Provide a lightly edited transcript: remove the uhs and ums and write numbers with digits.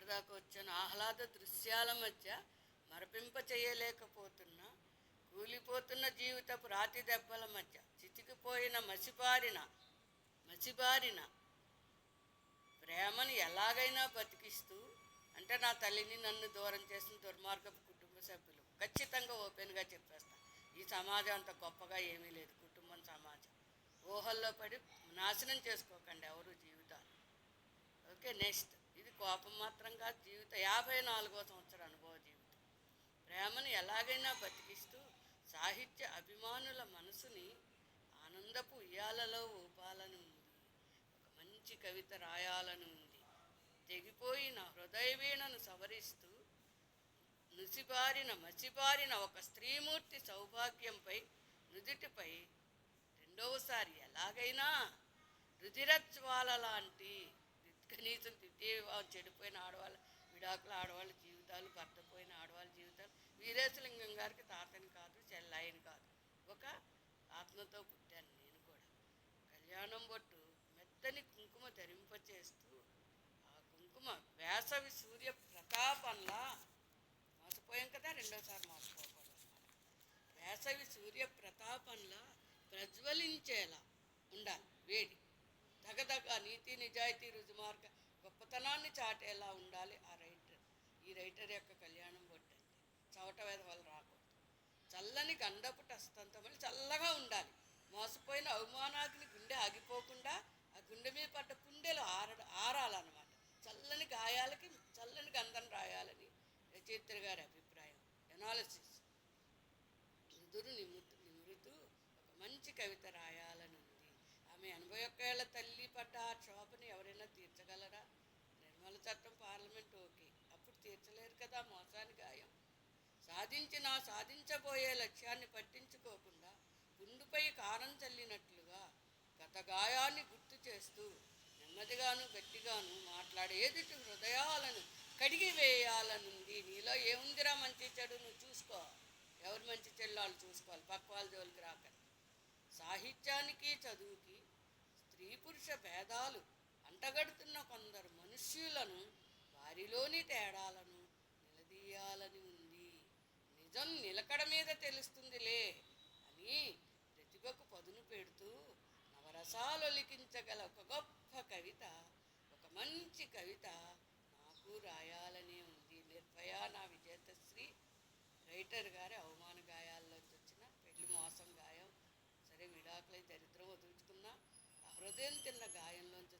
ఎక్కడిదాకా వచ్చాను. ఆహ్లాద దృశ్యాల మధ్య మరపింప చేయలేకపోతున్నా, కూలిపోతున్న జీవితపు రాతి దెబ్బల మధ్య చితికిపోయిన మసిబారిన ప్రేమను ఎలాగైనా బతికిస్తూ, అంటే నా తల్లిని నన్ను దూరం చేసిన దుర్మార్గపు కుటుంబ సభ్యులు. ఖచ్చితంగా ఓపెన్గా చెప్పేస్తా, ఈ సమాజం అంత గొప్పగా ఏమీ లేదు. కుటుంబం సమాజం ఊహల్లో పడి నాశనం చేసుకోకండి ఎవరు జీవితాలు. Okay, next. ఇది కోపం మాత్రం కాదు, జీవిత 54వ సంవత్సరం అనుభవ జీవితం. ప్రేమను ఎలాగైనా బతికిస్తూ సాహిత్య అభిమానుల మనసుని ఆనందపు ఉయ్యాలలో ఊపాలని ఉంది. ఒక మంచి కవిత రాయాలని ఉంది. తెగిపోయిన హృదయ వీణను సవరిస్తూ మసిబారిన ఒక స్త్రీమూర్తి సౌభాగ్యంపై నుదిటిపై రెండవసారి ఎలాగైనా రుధిరజ్వాల లాంటి కనీసం చెడిపోయిన ఆడవాళ్ళ విడాకుల ఆడవాళ్ళ జీవితాలు, భర్త పోయిన ఆడవాళ్ళ జీవితాలు. వీరేశలింగం గారికి తాతని కాదు, చెల్లాయిని కాదు, ఒక ఆత్మతో పుట్టాను నేను కూడా. కళ్యాణం బొట్టు మెత్తని కుంకుమ ధరింపచేస్తూ, ఆ కుంకుమ వేసవి సూర్య ప్రతాపంలా, మోసపోయాం కదా, రెండోసారి మోసపోకూడదు. వేసవి సూర్య ప్రతాపంలా ప్రజ్వలించేలా ఉండాలి వేడి, దగదగ నీతి నిజాయితీ రుజుమార్గ గొప్పతనాన్ని చాటేలా ఉండాలి ఈ రైటర్ యొక్క కళ్యాణం బొట్టు. అంటే చవట వెధవలు రాకూడదు. చల్లని గండపు టస్తంతమని చల్లగా ఉండాలి. మోసపోయిన అవమానాగ్ని గుండె ఆగిపోకుండా ఆ గుండె మీద పడ్డ పుండెలు ఆరాలన్నమాట. చల్లని గాయాలకి చల్లని గంధం రాయాలని రచయిత్రి గారి అభిప్రాయం. ఎనాలిసిస్. నిదురు నిమృతూ ఒక మంచి కవిత రాయాలని ఉంది. ఆమె 81 ఏళ్ల తల్లి పడ్డ ఆ క్షోభని ఎవరైనా తీర్చగలరా? నిర్మల చట్టం, పార్లమెంట్ ఓకే, అప్పుడు తీర్చలేరు కదా మోసాని గాయం. సాధించబోయే లక్ష్యాన్ని పట్టించుకోకుండా గుండుపై కారం చల్లినట్లుగా గత గాయాన్ని గుర్తు చేస్తూ నెమ్మదిగాను గట్టిగాను మాట్లాడే ఎదుటి హృదయాలను కడిగి వేయాలనుంది. నీలో ఏముందిరా మంచి చెడు నువ్వు చూసుకో. ఎవరు మంచి చెడు వాళ్ళు చూసుకోవాలి, పక్క వాళ్ళ జోలికి రాకండి. సాహిత్యానికి చదువుకి స్త్రీ పురుష భేదాలు అంటగడుతున్న కొందరు మనుష్యులను, వారిలోని తేడాలను నిలదీయాలని ఉంది. నిజం నిలకడ మీద తెలుస్తుందిలే అని ప్రతిభకు పదును పెడుతూ నవరసాలొలికించగల ఒక గొప్ప కవిత, ఒక మంచి కవిత నాకు రాయాలనే ఉంది. నిర్భయ నా విజేతశ్రీ రైటర్ గారి అవమాన గాయాల్లోంచి వచ్చిన పెళ్లి మోసం గాయం, సరే విడాకులై దరిద్రం వదులుచుకున్నా, ఆ హృదయం తిన్న గాయంలోంచి